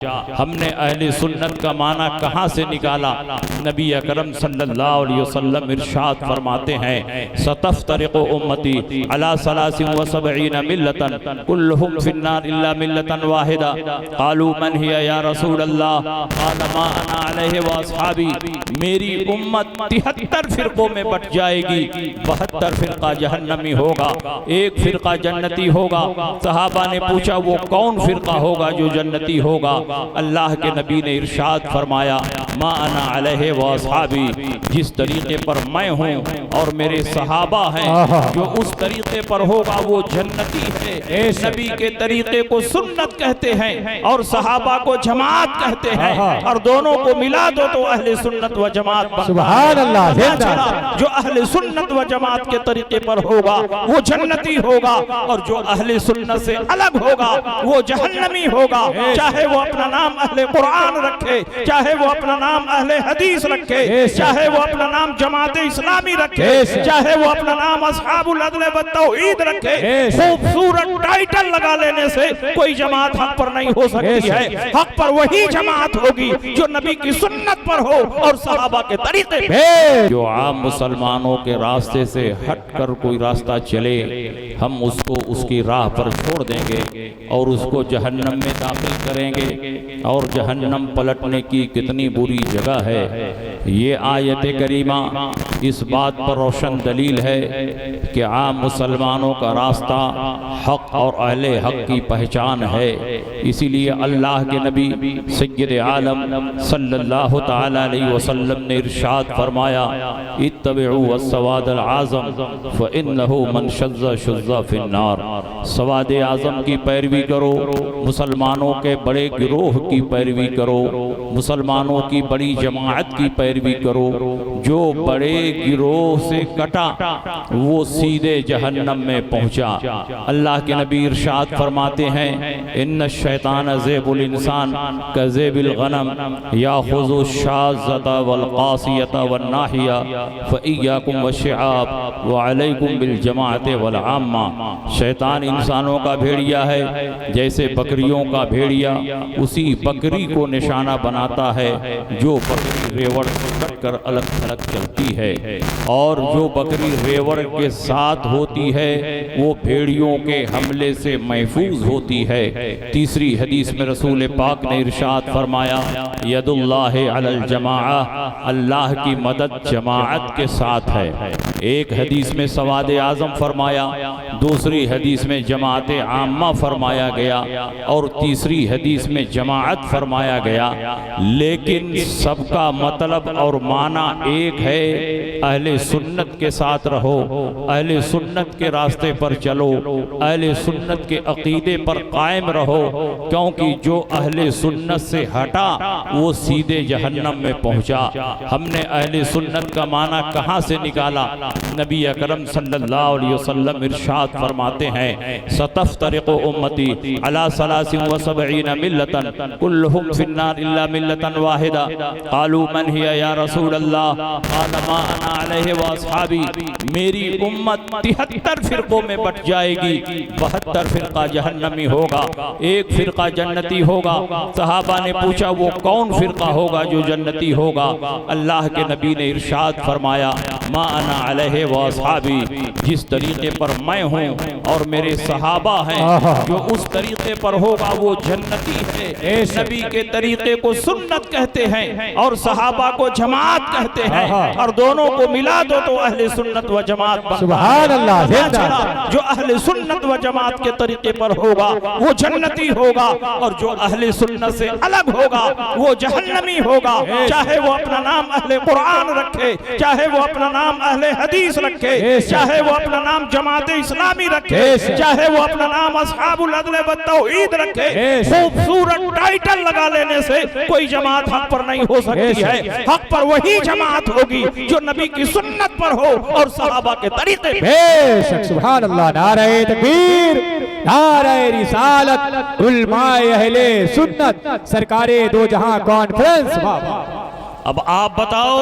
हमने अहले सुन्नत का माना कहाँ से निकाला? नबी अकरम सल्लल्लाहु अलैहि वसल्लम इरशाद फरमाते हैं, सतफ्तरिक़ु उम्मती अला सलासिन व सबईन मिल्लतन कुल्लुहुम फिन्नार इल्ला मिल्लतन वाहिदा। क़ालू मन हिया या रसूल अल्लाह? क़ाल मा अना अलैहि व अस्हाबी। मेरी उम्मत 73 फिरकों में बट जाएगी, 72 फिरका जहन्नमी होगा, एक फिरका जन्नती होगा। सहाबा ने पूछा वो कौन फिरका होगा जो जन्नती होगा? अल्लाह के नबी ने इरशाद फरमाया, मा अना अलैहि व अस्हाबी, जिस तरीके पर मैं हूँ और मेरे सहाबा हैं, जो उस तरीके पर होगा वो जन्नती है। नबी के तरीके को सुन्नत कहते हैं और सहाबा को जमात कहते हैं, और दोनों को मिला दो तो अहले सुन्नत व जमात। सुभान अल्लाह। जो अहले सुन्नत व जमात के तरीके पर होगा वो जन्नती होगा, और जो अहले सुन्नत से अलग होगा वो जहन्नमी होगा। चाहे वो अपना नाम अहले कुरान रखे, चाहे वो अपना नाम अहले हदीस रखे, चाहे वो अपना नाम जमात इस्लामी रखे, चाहे वो अपना नाम अस्हाबुल अदल व तौहीद रखे। खूबसूरत टाइटल लगा लेने से कोई जमात हक पर नहीं हो सकती है। हक पर वही जमात होगी जो नबी की सुन्नत पर हो और सहाबा के तरीके पे। जो आम मुसलमानों के रास्ते से हटकर कोई रास्ता चले, हम उसको उसकी राह पर छोड़ देंगे और उसको जहन्नम में दाखिल करेंगे। और जहन्नम पलटने की कितनी बुरी जगह है, ये आयत करीमा इस बात पर रोशन दलील है कि आम मुसलमानों का रास्ता हक और अहले हक की पहचान है। इसीलिए अल्लाह के नबी सय्यद आलम सल्लल्लाहु तआला अलैहि वसल्लम ने इरशाद फरमाया, इत्तबिउ वस्सवादल आज़म फ़इन्नहु मन शज़्ज़ शुज़्ज़ फ़िन्नार। सवाद आज़म की पैरवी करो, मुसलमानों के बड़े गिरोह की पैरवी करो, मुसलमानों की बड़ी जमात की पैरवी करो। जो बड़े गिरोह से कटा वो सीधे जहन्नम में पहुंचा। अल्लाह के नबी इरशाद फरमाते हैं, इन्न शैतान ज़ेबुल इंसान कज़ेबिल गनम याख़ुज़ु शाज़्ज़ता वल क़ासियता वन नाहिया फ़इय्याकुम वश्शिआब व अलैकुम बिल जमाअति वल आम्मा। शैतान इंसानों का भेड़िया है, जैसे बकरियों का भेड़िया उसी बकरी को निशाना बनाता है जो बकरी रेवड़ से कटकर अलग थलग चलती है, और जो बकरी रेवड़ के साथ होती है वो भेड़ियों के हमले से महफूज होती है। तीसरी हदीस में रसूल पाक ने इरशाद फरमाया, यदुल्लाहि अलल जमाआ, अल्लाह की मदद जमाअत के साथ है। एक हदीस में सवाद आज़म फरमाया, दूसरी हदीस में जमात आम्मा फरमाया गया, और तीसरी हदीस में जमाअत फरमाया गया। लेकिन सबका मतलब और माना एक है, अहले सुन्नत के साथ रहो, अहले सुन्नत के रास्ते पर चलो, अहले सुन्नत के अकीदे पर कायम रहो, क्योंकि जो अहले सुन्नत से हटा वो सीधे जहन्नम में पहुंचा। हमने अहले सुन्नत का माना कहाँ से निकाला? नबी अकरम सल्लल्लाहु अलैहि वसल्लम इरशाद फरमाते हैं, सतफ्तरिक़ु उम्मती अला सलासिन व सबईन मिल्लतन कुल्लुहुम फिन्नार इल्ला मिल्लतन वाहिदा। क़ालू मन हिया या रसूल अल्लाह? क़ाल मा अना अलैहि व अस्हाबी। मेरी उम्मत 73 फिरकों में बट जाएगी, 72 फिरका जहन्नमी होगा, एक फिरका जन्नती होगा। सहाबा ने पूछा वो कौन फिरका होगा जो जन्नती होगा? अल्लाह के नबी ने इरशाद फरमाया, मा अना अलैहि व अस्हाबी, जिस तरीके पर मैं हूँ और मेरे सहाबा हैं, जो उस तरीके पर होगा वो जन्नती है। नबी के तरीके को सुन्नत कहते हैं और सहाबा को जमात कहते हैं, और दोनों को मिला दो तो अहले सुन्नत व जमात। सुभान अल्लाह। जो अहले सुन्नत व जमात के तरीके पर होगा वो जन्नती होगा, और जो अहले सुन्नत से अलग होगा वो जहन्नमी होगा। चाहे वो अपना नाम अहले कुरान रखे, चाहे वो अपना नाम अहले हदीस रखे, चाहे वो अपना नाम जमात इस्लामी रखे, चाहे वो अपना नाम अस्हाबुल अदल व तौहीद रखे। खूबसूरत टाइटल लगा लेने से कोई जमात हक पर नहीं हो सकती है। हक पर वही जमात होगी जो नबी की सुन्नत पर हो और सहाबा के तरीके पे। सुभान अल्लाह। नारे तकबीर, नारे रिसालत, उलमाए अहले सुन्नत, सरकारे दो जहां कॉन्फ्रेंस। अब आप बताओ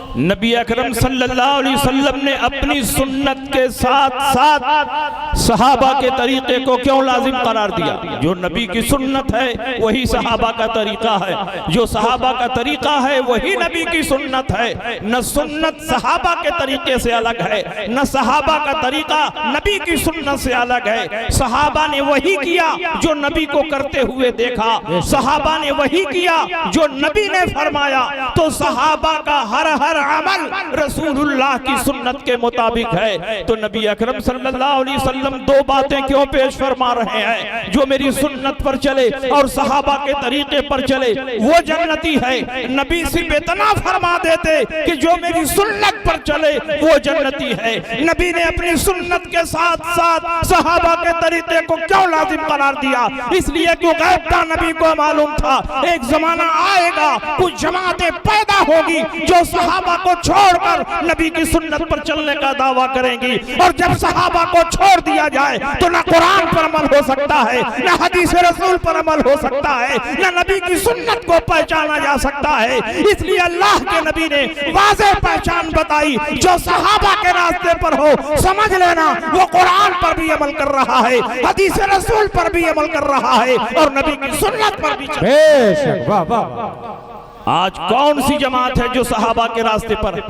नबी अकरम सल्लल्लाहु अलैहि वसल्लम ने अपनी सुन्नत के साथ साथ सहाबा के तरीके को क्यों लाजिम करार दिया? जो नबी की सुन्नत है वही सहाबा का तरीका है, जो सहाबा का तरीका है वही नबी की सुन्नत है। न सुन्नत सहाबा के तरीके से अलग है, न सहाबा का तरीका नबी की सुन्नत से अलग है। सहाबा ने वही किया जो नबी को करते हुए देखा, सहाबा ने वही किया जो नबी ने फरमाया। तो सहाबा का हर अमल रसूलुल्लाह की सुन्नत के मुताबिक है। तो नबी अकरम सल्लल्लाहु अलैहि वसल्लम दो बातें क्यों पेश फरमा रहे हैं? जो मेरी सुन्नत पर चले और सहाबा के तरीके पर चले वो जन्नती है। नबी सिर्फ इतना फरमा देते कि जो मेरी सुन्नत पर चले वो जन्नती है। नबी ने अपनी सुन्नत के साथ साथ सहाबा के तरीके को क्यों लाजिम करार दिया? इसलिए कि गैब का नबी को मालूम था एक जमाना आएगा, कुछ जमातें पैदा होगी जो सहाबा को छोड़कर नबी की सुन्नत पर चलने का दावा करेंगी। और जब सहाबा को छोड़ दिया जाए तो ना कुरान पर अमल हो सकता है, ना हदीस रसूल पर अमल हो सकता है, ना नबी की सुन्नत को पहचाना जा सकता है। इसलिए अल्लाह के नबी ने वाज़ेह पहचान बताई, जो सहाबा के रास्ते पर हो समझ लेना वो कुरान पर भी अमल कर रहा है, हदीस रसूल पर भी अमल कर रहा है और नबी की सुन्नत पर भी चल। बेशक, वाह वाह। आज कौन सी जमात है जो सहाबा के रास्ते पर?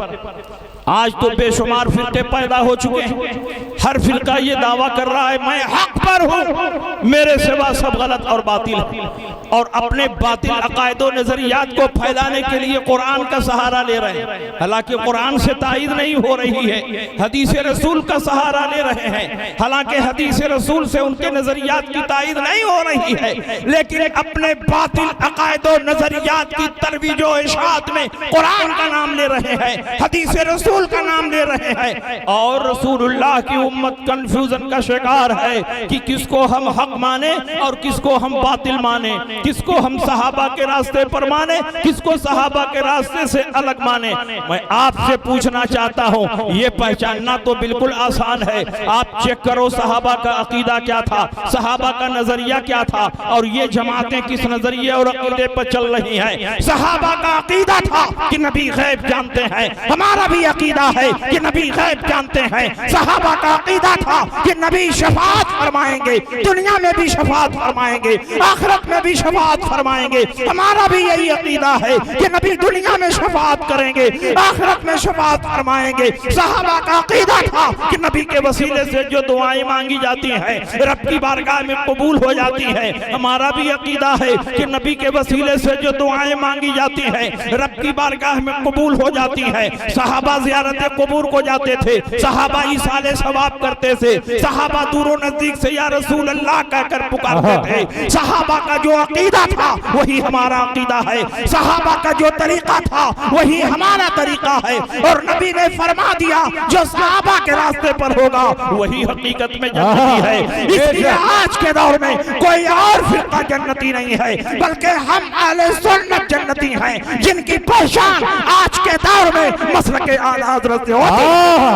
आज तो बेशुमार फिरके पैदा हो चुके हैं। हर फिरका ये दावा कर रहा है मैं हक पर हूँ, मेरे सिवा सब गलत और बातिल है, और अपने बातिल अकायदो नजरियात को फैलाने के लिए कुरान का सहारा ले रहे हैं। हालांकि कुरान से तायद नहीं हो रही है, हदीस रसूल का सहारा ले रहे हैं। हालांकि हदीस रसूल से उनके नजरियात की तायद नहीं हो रही है, लेकिन अपने बातिल अकायदो नजरियात की तरवीजो इशाअत में कुरान का नाम ले रहे हैं, हदीस रसूल का नाम ले रहे हैं। और रसूलुल्लाह की उम्मत कंफ्यूजन का शिकार है कि किसको हम हक माने और किसको हम बातिल माने, किसको हम सहाबा के रास्ते पर माने, किसको सहाबा के रास्ते से अलग माने। मैं आपसे पूछना चाहता हूं, ये पहचानना तो बिल्कुल आसान है। आप चेक करो सहाबा का अकीदा क्या था, सहाबा का नजरिया क्या था, और ये जमातें किस नजरिए और अकीदे पर चल रही हैं। सहाबा का अकीदा था कि नबी गैब जानते हैं, हमारा भी अकीदा है कि नबी गैब जानते हैं। सहाबा का अकीदा था कि नबी शफाअत फरमाएंगे, दुनिया में भी शफाअत फरमाएंगे, आखिरत में भी शफाअत फरमाएंगे। हमारा भी यही अकीदा है कि नबी दुनिया में शफाअत करेंगे, आखिरत में शफाअत फरमाएंगे। सहाबा का अकीदा था कि नबी के वसीले से जो दुआएं मांगी जाती हैं रब की बारगाह में कबूल हो जाती हैं। हमारा भी अकीदा है कि नबी के वसीले से जो दुआएं मांगी जाती हैं रब की बारगाह में कबूल हो जाती हैं। सहाबा ज़ियारत कबूर को जाते थे, सहाबा इसाले सवाब करते थे, सहाबा दूरों नजदीक से या रसूल अल्लाह कहकर पुकारते थे। सहाबा का जो अकीदा था वही हमारा अकीदा है, सहाबा का जो तरीका था वही हमारा तरीका है। और नबी ने फरमा दिया जो सहाबा के रास्ते पर होगा वही हकीकत में जन्नती है। इसलिए आज के दौर में कोई और फिरका जन्नती नहीं है, बल्कि हम अहले सुन्नत जन्नती हैं, जिनकी पहचान आज के दौर में मसलके आला हज़रत से होती है।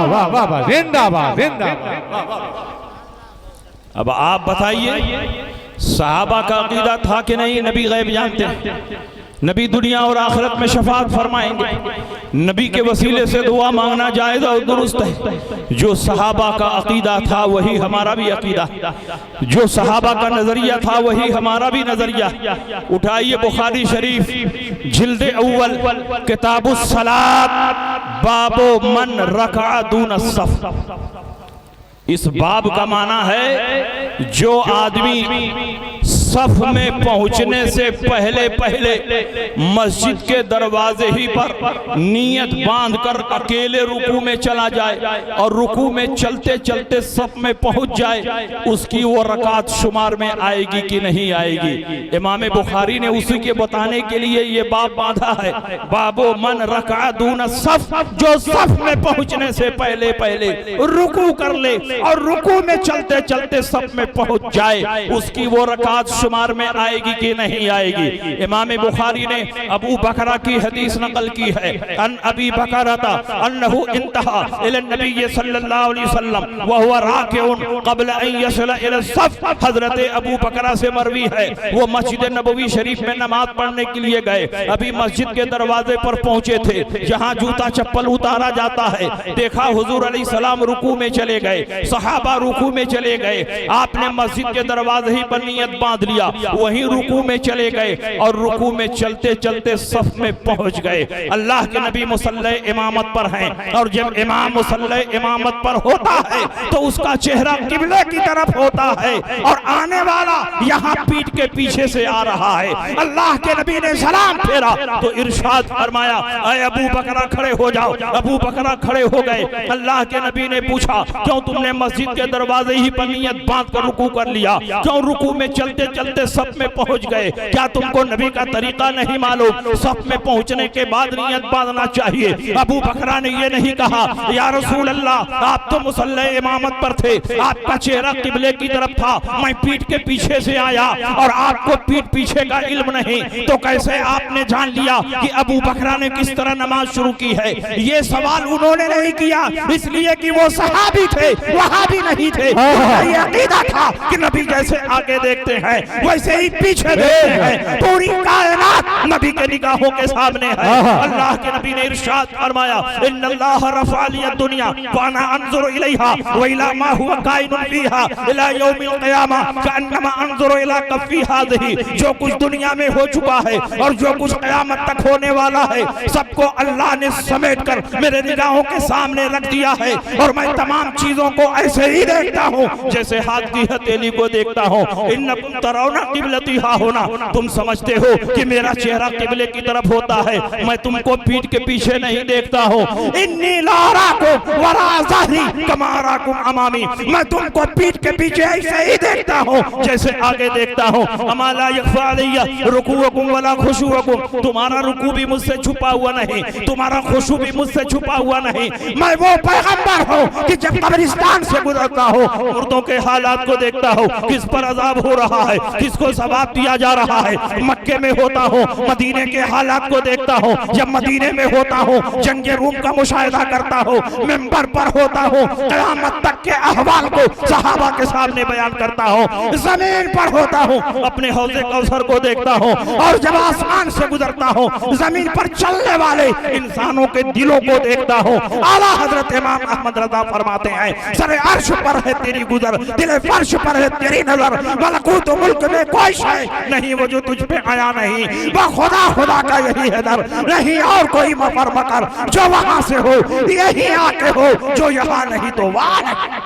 वाह वाह वाह, जिंदाबाद जिंदाबाद। अब आप बताइए सहाबा का अकीदा था कि नहीं नबी गैब जानते हैं, नबी दुनिया और आखिरत में शफाअत फरमाएंगे, नबी के वसीले से दुआ मांगना जायज़ और दुरुस्त है। जो सहाबा का अकीदा था वही हमारा भी अकीदा, जो सहाबा का नजरिया था वही हमारा भी नजरिया। उठाइए बुखारी शरीफ जिल्द अव्वल किताबुस सलात बाबो मन रका दून सफ। इस बाब का माना है जो आदमी सफ में पहुंचने से पहले पहले मस्जिद के दरवाजे ही पर नियत बांध कर अकेले रुकू में चला जाए और रुकू में चलते चलते सफ में पहुंच जाए, उसकी वो रकात शुमार में आएगी कि नहीं आएगी। इमाम बुखारी ने उसी के बताने के लिए ये बाब बांधा है, बाबो मन रका दून सफ। जो सफ में पहुंचने से पहले पहले रुकू कर ले और रुकू में चलते चलते सफ में पहुंच जाए, उसकी वो रकात शुमार में आएगी कि नहीं आएगी। इमाम बुखारी ने अबू बकरा की हदीस नकल की है, अन अबी बकरता अन्नहु इंतहा इला नबी सल्लल्लाहु अलैहि वसल्लम व हुवा राकिउन क़ब्ल अन यसला इला सफ। हजरत अबू बकरा से मरवी है, वो मस्जिद नबवी शरीफ में नमाज पढ़ने के लिए गए, अभी मस्जिद के दरवाजे पर पहुंचे थे जहां जूता चप्पल उतारा जाता है। देखा हुजूर अलैहि सलाम रुकू में चले गए, सहाबा रुकू में चले गए। आपने मस्जिद के दरवाजे ही पर नियत बांध लिया, वहीं रुकू में चले गए और रुकू में चलते चलते सफ में पहुंच गए। अल्लाह के नबी मुसल्ले इमामत पर हैं और जब इमाम मुसल्ले इमामत पर होता है तो उसका चेहरा किबले की तरफ होता है और आने वाला यहाँ पीठ के पीछे से आ रहा है। अल्लाह के नबी ने सलाम फेरा तो इरशाद फरमाया, अरे अबू बकरा खड़े हो जाओ। अबू बकरा खड़े हो गए। अल्लाह के नबी ने पूछा, क्यों तुमने मस्जिद के दरवाजे ही पर नियत बांध कर रुकू कर लिया, क्यों रुकू में चलते चलते सब में पहुंच गए? क्या तुमको नबी का तरीका नहीं मालूम? सब में पहुंचने के बाद नियत बांधना चाहिए। अबू बकरा ने ये नहीं कहा, या रसूल अल्लाह आप तो मुसल्ले इमामत पर थे, आपका चेहरा किबले की तरफ था, मैं पीठ के पीछे से आया और आपको पीठ पीछे का इल्म नहीं, तो कैसे आपने जान लिया कि अबू बकरा ने किस तरह नमाज शुरू की है? ये सवाल उन्होंने नहीं किया इसलिए कि वो सहाबी थे, वहाबी नहीं थे। ये अकीदा था कि नबी जैसे आगे देखते हैं वैसे ही पीछे देखते हैं। पूरी कायनात नबी के निगाहों के सामने है। अल्लाह के नबी ने इरशाद फरमाया, इन्नल्लाह रफ़अ लिय दुनिया व अना अंजुरु इलैहा व इला मा हुवा काइनुन फीहा इला यौमिल क़ियामा कअन्नमा अंजुरु इला कफ़ी हाज़िही। जो कुछ दुनिया में हो चुका है और जो कुछ क़यामत तक होने वाला है, सबको अल्लाह ने समेट कर मेरे निगाहों के सामने रख दिया है और मैं तमाम चीजों को ऐसे ही देखता हूँ जैसे हाथ की हथेली को देखता हूँ। इन्नकुम तरौना क़िबलती हा होना, तुम समझते हो कि मेरा चेहरा किबले की तरफ होता है, मैं तुमको पीठ के पीछे नहीं देखता हूँ। इन्नी ला अराकुम वरा ज़हरी कमा अराकुम अमामी, मैं तुमको पीठ के पीछे ऐसे ही देखता हूँ जैसे आगे देखता हूँ। अमा ला यख़फ़ा अलैया रुकूअकुम वला खुशूअकुम, तुम्हारा रुकू भी मुझसे छुपा हुआ नहीं, तुम्हारा खुशू भी मुझसे छुपा हुआ नहीं। मैं वो पैगंबर हूँ कि जब कब्रिस्तान से गुजरता हूँ, मुर्दों के हालात को देखता हूँ, किस पर अजाब हो रहा है, किसको सवाब दिया जा रहा है। मक्के में होता हूँ, मदीने के हालात को देखता हूँ, जब मदीने में होता हूँ जंगे रूम का मुशाहिदा करता हूँ, मिंबर पर होता हूँ क़यामत तक के अहवाल को सहाबा के सामने बयान करता हूँ। जमीन पर होता हूँ, अपने हौज़े कौसर को देखता हूँ और जब आसमान से गुजरता हूँ जमीन पर चलने वाले इंसानों के दिलों को देखता हूँ। आला हजरत इमाम अहमद रज़ा फरमाते हैं, सरे अर्श पर है तेरी गुजर, दिले फर्श पर है तेरी नजर, मलकूत मुल्क में कोई शय नहीं वो जो तुझ पे आया नहीं, वो खुदा खुदा का यही है दर, नहीं और कोई मफर मकर जो वहां से हो, यही आके हो जो यहाँ नहीं तो वहां नहीं।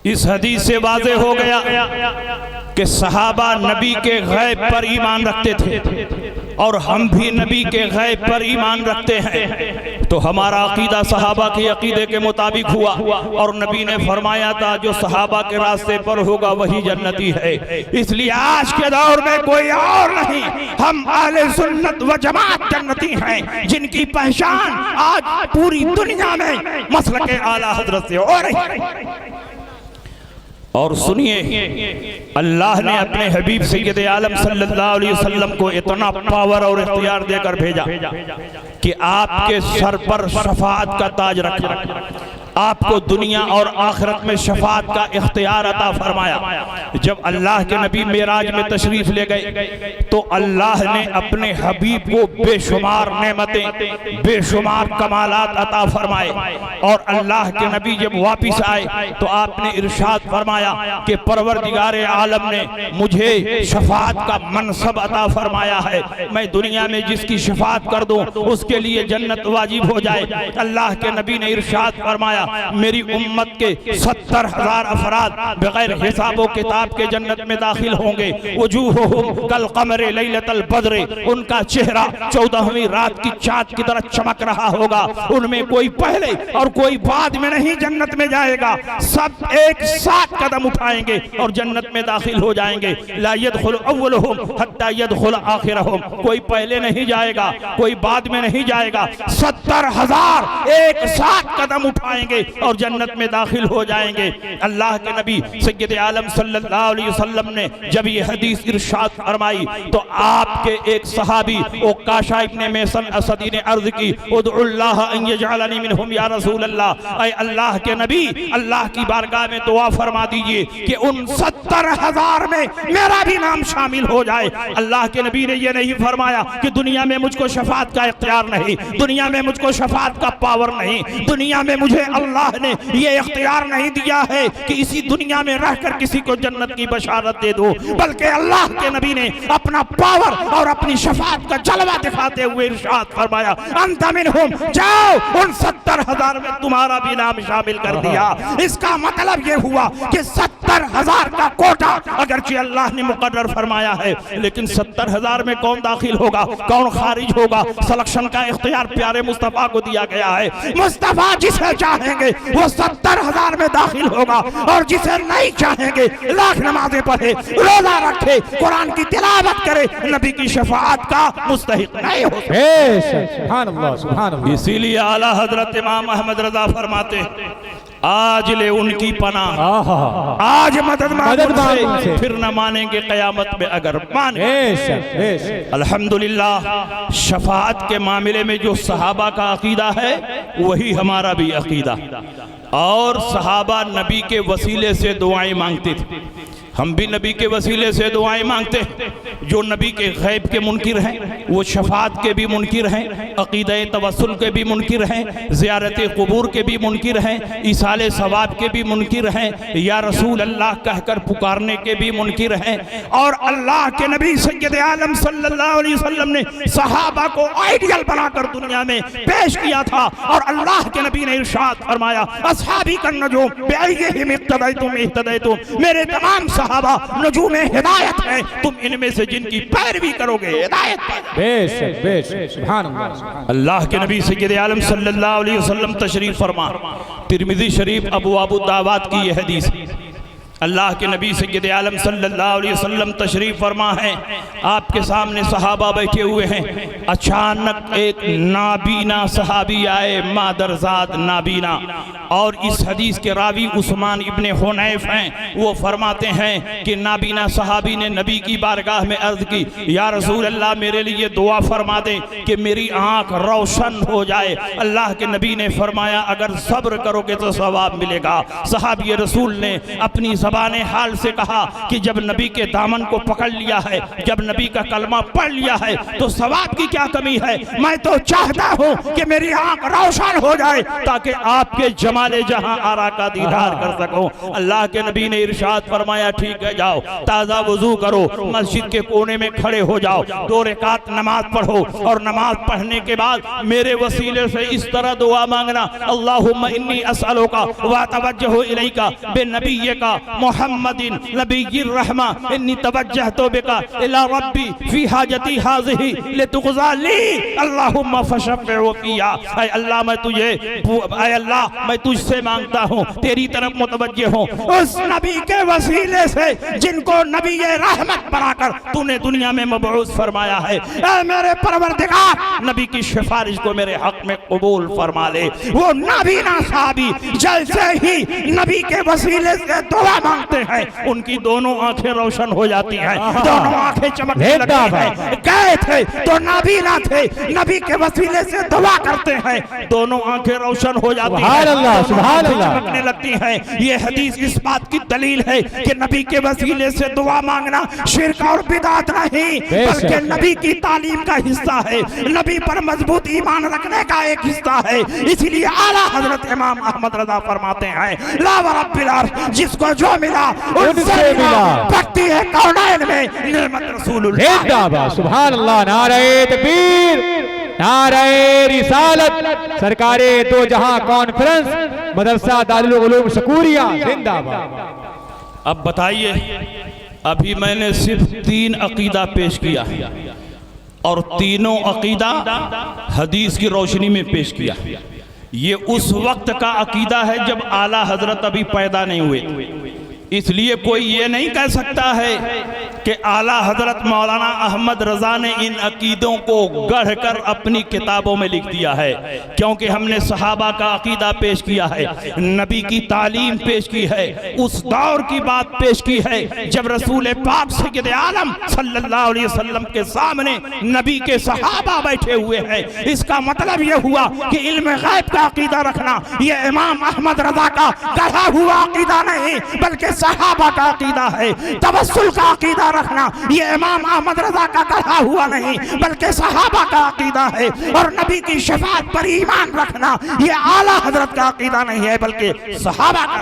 इस हदीस से वाज़े हो गया कि सहाबा नबी के गैब पर ईमान रखते थे और हम भी नबी के गैब पर ईमान रखते हैं। तो हमारा अकीदा सहाबा के अकीदे के मुताबिक हुआ और नबी ने फरमाया था जो सहाबा के रास्ते पर होगा वही जन्नती है। इसलिए आज के दौर में कोई और नहीं, हम अहले सुन्नत व जमात जन्नती हैं जिनकी पहचान आज पूरी दुनिया में मसलके आला हजरत से हो रही है। और सुनिए, अल्लाह ने अपने हबीब सैयद आलम सल्लल्लाहु अलैहि वसल्लम को इतना पावर और इख्तियार देकर भेजा कि आपके सर पर शफाअत का ताज रखा, आपको दुनिया और आखिरत में शफाअत का इख्तियार अता फरमाया। जब अल्लाह के नबी मेराज में तशरीफ ले गए तो अल्लाह ने अपने हबीब को बेशुमार नेमतें, बेशुमार कमालात अता फरमाए। और अल्लाह के नबी जब वापिस आए तो आपने इरशाद फरमाया कि परवरदिगारे आलम ने मुझे शफाअत का मनसब अता फरमाया है, मैं दुनिया में जिसकी शफाअत कर दूं उसके लिए जन्नत वाजिब हो जाए। अल्लाह के नबी ने इरशाद फरमाया मेरी उम्मत के 70,000 अफराद बगैर हिसाब किताब के जन्नत में दाखिल होंगे। वजूहुहुम कल क़मर लैलतल बद्र, उनका चेहरा 14वीं रात की चाँद की तरह चमक रहा होगा। उनमें कोई पहले और कोई बाद में नहीं जन्नत में जाएगा, सब एक साथ कदम उठाएंगे और जन्नत में दाखिल हो जाएंगे। ला यदखुलु अव्वलुहुम हत्ता यदखुल आखिरहुम, कोई पहले नहीं जाएगा, कोई बाद में नहीं जाएगा। 70,000 एक साथ कदम उठाएंगे और जन्नत में दाखिल हो जाएंगे। अल्लाह के नबी सय्यद आलम सल्लल्लाहु अलैहि वसल्लम ने जब ये हदीस इरशाद फरमाई तो आपके एक सहाबी उकाशा इब्ने मेसन असदी ने अर्ज की, उदउल्लाह अन यजअलनी मिनहुम या रसूल अल्लाह, ऐ अल्लाह के नबी अल्लाह की बारगाह में दुआ फरमा दीजिए कि उन 70,000 में मेरा भी नाम शामिल हो जाए। अल्लाह के नबी ने ये नहीं फरमाया कि दुनिया में मुझको शफाअत का इख्तियार नहीं, दुनिया में मुझको शफाअत का पावर नहीं, दुनिया में मुझे अल्लाह ने ये इख्तियार नहीं दिया है कि इसी दुनिया में रहकर किसी को जन्नत की बशारत दे दो, बल्कि अल्लाह के नबी ने अपना पावर और अपनी शफाअत का जलवा दिखाते हुए इरशाद फरमाया, अंत मिनहुम, जाओ उन 70,000 में तुम्हारा भी नाम शामिल कर दिया। इसका मतलब ये हुआ कि 70,000 का कोटा अगरचे अल्लाह ने मुकर्रर फरमाया है, लेकिन 70,000 में कौन दाखिल होगा, कौन खारिज होगा, सिलेक्शन का इख्तियार प्यारे मुस्तफा को दिया गया है। मुस्तफा जिसे चाहेंगे वो 70,000 में दाखिल होगा और जिसे नहीं चाहेंगे लाख नमाजें पढ़े, रोजा रखे, कुरान की तिलावत करे, नबी की शफाअत का मुस्तहिक नहीं हो सकता। इसीलिए आला हजरत इमाम अहमद रजा फरमाते, आज ले उनकी पनाह, आज मदद मांगो, फिर न मानेंगे कयामत में अगर माने। अल्हम्दुलिल्लाह शफाअत के मामले में जो सहाबा का अकीदा है वही हमारा भी अकीदा, और सहाबा नबी के वसीले से दुआएं मांगते थे, हम भी नबी के वसीले से दुआएं मांगते हैं। जो नबी के गैब के मुनकिर हैं वो शफाअत के भी मुनकिर हैं, अक़ीदा तवस्सुल के भी मुनकिर हैं, ज़ियारत क़ुबूर के भी मुनकिर हैं, इसाले सवाब के भी मुनकिर हैं, या रसूल अल्लाह कहकर पुकारने के भी मुनकिर हैं। और अल्लाह के नबी सय्यद आलम सल्लल्लाहु अलैहि वसल्लम ने सहाबा को आइडियल बनाकर दुनिया में पेश किया था, और अल्लाह के नबी ने इरशाद फरमाया, अस्हाबी कन्नजूम बिअय्यिहिम इक़्तदैतुम इह्तदैतुम, मेरे तमाम सहाबा नजूम हिदायत है, तुम इनमें से जिनकी पैरवी करोगे हिदायत पाओगे। सुभान अल्लाह। अल्लाह के नबी सय्यद आलम सल्लल्लाहु अलैहि वसल्लम तशरीफ फरमा, तिरमिज़ी शरीफ अबू दावात की यह हदीस, अल्लाह के नबी सय्यद आलम सल्लल्लाहु अलैहि वसल्लम तशरीफ फरमा है, आपके सामने सहाबा बैठे हुए हैं। अचानक एक नाबीना सहाबी आए, मादरजाद नाबीना, और इस हदीस के रावी उस्मान इब्ने हुनैफ हैं। वो फरमाते हैं कि नाबीना सहाबी ने नबी की बारगाह में अर्ज की, या रसूल अल्लाह मेरे लिए दुआ फरमा दें कि मेरी आँख रोशन हो जाए। अल्लाह के नबी ने फरमाया, अगर सब्र करोगे तो सवाब मिलेगा। सहाबी रसूल ने अपनी ज़बाने हाल से कहा कि जब नबी के दामन को पकड़ लिया है, जब नबी का कलमा पढ़ लिया है तो सवाब की क्या कमी है। मैं तो चाहता हूँ कि मेरी आँख रोशन हो जाए ताकि आपके जमाले जहां आरा का दीदार कर सकूं। अल्लाह के नबी ने इरशाद फरमाया, ठीक है जाओ ताज़ा वजू करो, मस्जिद के कोने में खड़े हो जाओ, 2 रकात नमाज पढ़ो, और नमाज पढ़ने के बाद मेरे वसीले से इस तरह दुआ मांगना, अल्लाहुम्मा इन्नी असअलुका व तवज्जहु इलैका बिनबिय्यिका मुहम्मदिन नबिय्यिर रहमा इन्नी तवज्जहतु बिका इला रब्बी फी हाजती हाज़िही लितुक़ज़ा ली अल्लाहुम्मा फशफ़िअ फ़िया। ऐ अल्लाह मैं तुझे, ऐ अल्लाह मैं तुझसे मांगता हूँ, तेरी तरफ मुतवज्जे हूँ, उस नबी के वसीले से जिनको नबी रहमत बनाकर तूने दुनिया में मबऊस फरमाया है। ऐ मेरे परवरदिगार नबी की सिफारिश को मेरे हक में कबूल फरमा ले। वो नबी ना साहबी जैसे ही नबी के वसीले से दुआ मांगते हैं उनकी दोनों आंखें रोशन हो जाती हैं, दोनों आंखें चमकने लगती हैं। गए थे तो नबी ना थे, नबी के वसीले से दुआ करते हैं, दोनों आंखें रोशन हो जाती हैं, चमकने लगती हैं। ये हदीस इस बात की दलील है कि नबी के वसीले से दुआ मांगना शिर्क और बिदात नहीं, बल्कि नबी की तालीम का हिस्सा है, नबी पर मजबूत ईमान रखने का एक हिस्सा है। इसलिए आला हजरत इमाम अहमद रज़ा फरमाते हैं, ला व रब्बिल अर्श, जिसको जो मिला उनसे मिला, पट्टी है कौनैन में नेमत रसूलुल्लाह। सुभान अल्लाह, नारे तकबीर, नारे रिसालत, सरकारे दो जहां कॉन्फ्रेंस, मदरसा दारुल उलूम शकूरिया जिंदाबाद। अब बताइए, अभी मैंने सिर्फ 3 अकीदा पेश किया और तीनों अकीदा हदीस की रोशनी में पेश किया। ये उस वक्त का अकीदा है जब आला हजरत अभी पैदा नहीं हुए, इसलिए कोई ये नहीं कह सकता है कि आला हजरत मौलाना अहमद रजा ने इन अकीदों को गढ़कर अपनी किताबों में लिख दिया है, क्योंकि हमने सहाबा का अकीदा पेश किया है, नबी की तालीम पेश की है, उस दौर की बात पेश की है जब रसूल पाक सय्यद आलम सल्लल्लाहु अलैहि वसल्लम के सामने नबी के सहाबा बैठे हुए हैं। इसका मतलब यह हुआ कि इल्म गैब का अकीदा रखना यह इमाम अहमद रजा का गढ़ा हुआ अकीदा नहीं बल्कि सहाबा का अकीदा है। तवस्सुल का अकीदा रखना ये इमाम अहमद रजा का गढ़ा हुआ नहीं बल्कि सहाबा का अकीदा है। और नबी की शफाअत पर ईमान रखना ये आला हजरत का अकीदा नहीं है बल्कि सहाबा का।